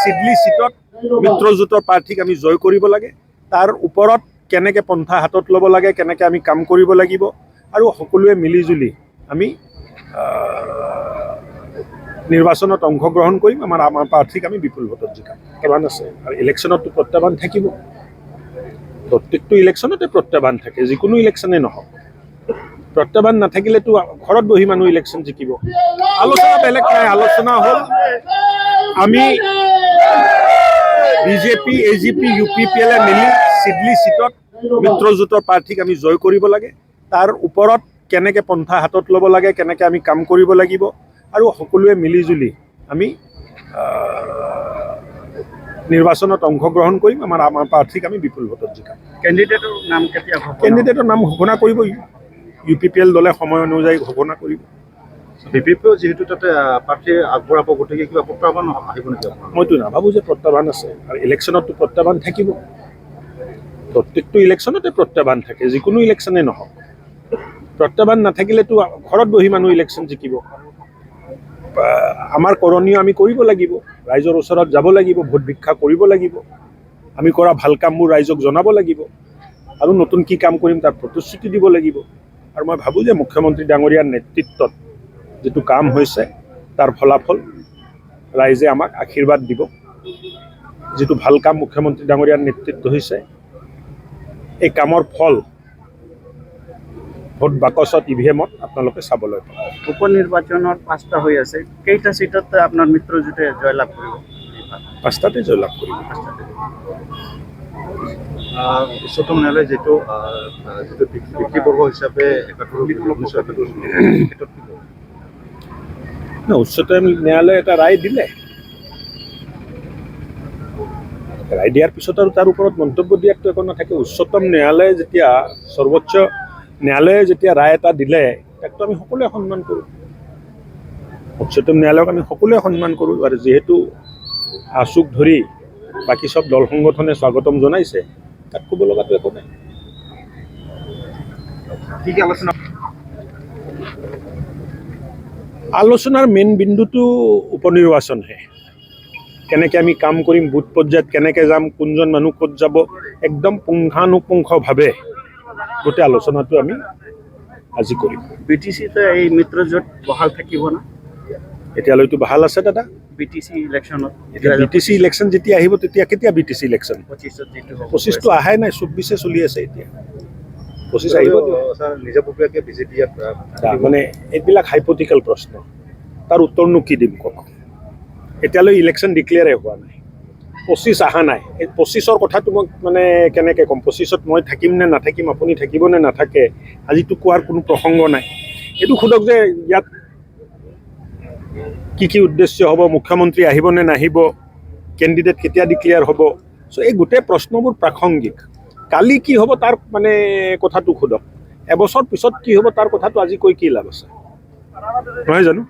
সিডলি সিটত মিত্ৰজোঁটৰ প্ৰাৰ্থীক আমি জয় কৰিব লাগে। তাৰ ওপৰত কেনেকৈ পন্থা হাতত ল'ব লাগে, কেনেকৈ আমি কাম কৰিব লাগিব আৰু সকলোৱে মিলিজুলি আমি নিৰ্বাচনত অংশগ্ৰহণ কৰিম। আমাৰ প্ৰাৰ্থীক আমি বিপুল ভোটত জিকাম। প্ৰত্যাহ্বান আছে আৰু ইলেকশ্যনততো প্ৰত্যাহ্বান থাকিব। প্ৰত্যেকটো ইলেকশ্যনতে প্ৰত্যাহ্বান থাকে, যিকোনো ইলেকশ্যনে নহওক। প্ৰত্যাহ্বান নাথাকিলেতো ঘৰত বহি মানুহ ইলেকশ্যন জিকিব। আলোচনা বেলেগ নাই, আলোচনা হ'ল আমি বিজেপি, এজিপি, UPPL মিলি সিডলি সিটত মিত্ৰজোঁটৰ প্ৰাৰ্থীক আমি জয় কৰিব লাগে। তাৰ ওপৰত কেনেকৈ পন্থা হাতত ল'ব লাগে, কেনেকৈ আমি কাম কৰিব লাগিব আৰু সকলোৱে মিলিজুলি আমি নিৰ্বাচনত অংশগ্ৰহণ কৰিম। আমাৰ প্ৰাৰ্থীক আমি বিপুল ভোটত জিকাম। কেণ্ডিডেটৰ নাম ঘোষণা কৰিবই। UPPL দলে সময় অনুযায়ী ঘোষণা কৰিব। BPPও যিহেতু তাতে প্ৰাৰ্থী আগবঢ়াব, গতিকে কিবা প্ৰত্যাহ্বান আহিব নেকি? মইতো নাভাবোঁ যে প্ৰত্যাহ্বান আছে, আৰু ইলেকশ্যনততো প্ৰত্যাহ্বান থাকিব। প্ৰত্যেকটো ইলেকশ্যনতে প্ৰত্যাহ্বান থাকে, যিকোনো ইলেকশ্যনে নহওক। প্ৰত্যাহ্বান নাথাকিলেতো ঘৰত বহি মানুহ ইলেকশ্যন জিকিব। আমাৰ কৰণীয় আমি কৰিব লাগিব, ৰাইজৰ ওচৰত যাব লাগিব, ভোট ভিক্ষা কৰিব লাগিব, আমি কৰা ভাল কামবোৰ ৰাইজক জনাব লাগিব আৰু নতুন কি কাম কৰিম তাৰ প্ৰতিশ্ৰুতি দিব লাগিব। আৰু মই ভাবোঁ যে মুখ্যমন্ত্ৰী ডাঙৰীয়াৰ নেতৃত্বত যিটো কাম হৈছে তাৰ ফলাফল ৰাইজে আমাক আশীৰ্বাদ দিব। যিটো ভাল কাম মুখ্যমন্ত্ৰী ডাঙৰীয়াৰ নেতৃত্ব হৈছে, এই কামৰ ফল ভোট বাকচত EVM-ত আপোনালোকে চাবলৈ পাব। উপনিৰ্বাচনত 5টা হৈ আছে, কেইটা সিটত আপোনাৰ মিত্ৰজোঁটে জয়লাভ কৰিব? 5টাতে জয়লাভ কৰিব। উচ্চতম ন্যায়ালয়ে যিটো ব্যক্তিবৰ্গ হিচাপে উচ্চতম ন্যায়ালয়ে এটা ৰায় দিলে। ৰায় দিয়াৰ পিছত আৰু তাৰ ওপৰত মন্তব্য দিয়াটো একো নাথাকে। উচ্চতম ন্যায়ালয়ে যেতিয়া, সৰ্বোচ্চ ন্যায়ালয়ে যেতিয়া ৰায় এটা দিলে, তাকতো আমি সকলোৱে সন্মান কৰোঁ। উচ্চতম ন্যায়ালয়ক আমি সকলোৱে সন্মান কৰোঁ। আৰু যিহেতু আচুক ধৰি বাকী চব দল সংগঠনে স্বাগতম জনাইছে, তাত ক'ব লগাটো একো নাই। আলোচনাৰ মেইন বিন্দুটো উপনিৰ্বাচনহে। কেনেকৈ আমি কাম কৰিম, বুথ পৰ্যায়ত কেনেকৈ যাম, কোনজন মানুহ ক'ত যাব, একদম পুংখানুপুংখভাৱে গোটেই আলোচনাটো আমি আজি কৰিম। BTCতে এই মিত্ৰজোঁট বহাল থাকিব না? এতিয়ালৈতো ভাল আছে দাদা। BTC ইলেকশ্যনত BTC ইলেকশ্যন যেতিয়া আহিব, তেতিয়া কেতিয়া BTC ইলেকশ্যন? 25টো অহাই নাই, 24 চলি আছে এতিয়া। 25 আহিব। নিজাববীয়াকৈ বিজেপি মানে এইবিলাক হাইপথেটিকেল প্ৰশ্ন, তাৰ উত্তৰনো কি দিম কওক? এতিয়ালৈ ইলেকশ্যন ডিক্লেয়াৰে হোৱা নাই, 25 অহা নাই। এই 25ৰ কথাটো মই মানে কেনেকৈ ক'ম? 25ত মই থাকিম নে নাথাকিম, আপুনি থাকিব নে নাথাকে, আজিতো কোৱাৰ কোনো প্ৰসংগ নাই। এইটো সোধক যে ইয়াত কি কি উদ্দেশ্য হ'ব, মুখ্যমন্ত্ৰী আহিব নে নাহিব, কেণ্ডিডেট কেতিয়া ডিক্লেয়াৰ হ'ব। চ' এই গোটেই প্ৰশ্নবোৰ প্ৰাসংগিক। কালি কি হ'ব তাৰ মানে কথাটো সোধক, এবছৰ পিছত কি হ'ব তাৰ কথাটো আজি কৈ কি লাভ আছে, নহয় জানো?